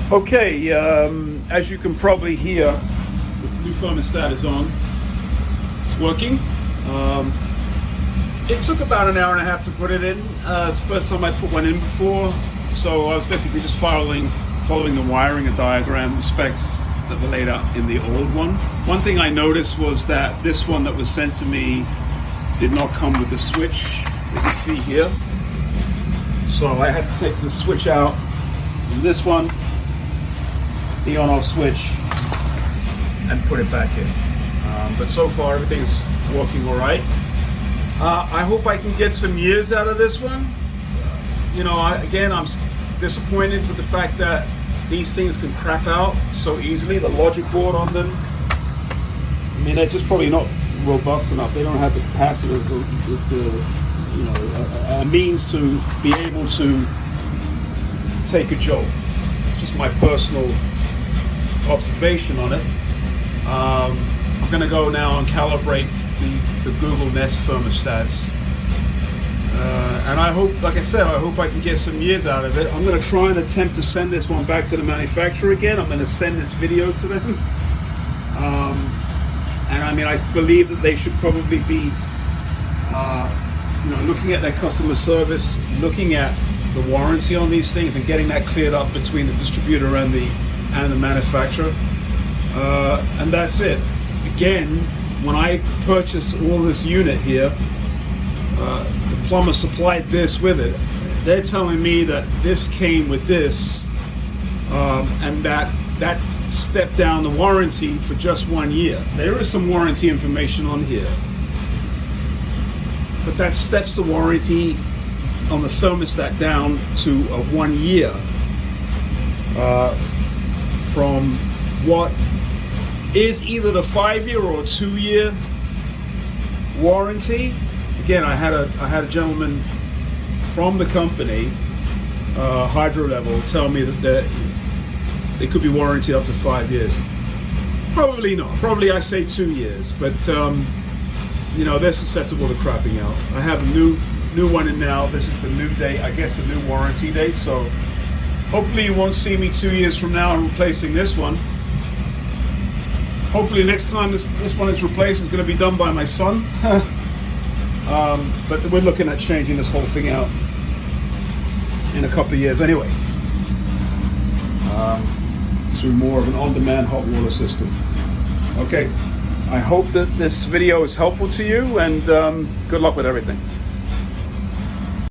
Okay, as you can probably hear, the new thermostat is on. It's working. It took about an hour and a half to put it in. It's the first time I put one in before, so I was basically just following the wiring diagram, the specs that were laid out in the old one. One thing I noticed was that this one that was sent to me did not come with the switch that you see here. So I had to take the switch out in this one, the on-off switch, and put it back in. But so far everything's working all right. I hope I can get some years out of this one. You know, I'm disappointed with the fact that these things can crap out so easily. The logic board on them, I mean, they're just probably not robust enough. They don't have the capacity as a means to be able to take a jolt. It's just my personal observation on it. I'm going to go now and calibrate the Google Nest thermostats. And I hope, like I said, I hope I can get some years out of it. I'm going to try and attempt to send this one back to the manufacturer again. I'm going to send this video to them. And I mean, I believe that they should probably be, looking at their customer service, looking at the warranty on these things, and getting that cleared up between the distributor and the manufacturer. And that's it. Again, when I purchased all this unit here, the plumber supplied this with it. They're telling me that this came with this, and that stepped down the warranty for just 1 year. There is some warranty information on here, but that steps the warranty on the thermostat down to a 1 year from what is either the 5-year or 2-year warranty. Again, I had a gentleman from the company, Hydro Level, tell me that they could be warranted up to 5 years. Probably not. Probably I say 2 years, but they're susceptible to crapping out. I have a new one in now. This is the new date, I guess, the new warranty date. So hopefully you won't see me 2 years from now replacing this one. Hopefully next time this one is replaced is going to be done by my son. But we're looking at changing this whole thing out in a couple of years anyway, to more of an on-demand hot water system. Okay, I hope that this video is helpful to you, and good luck with everything.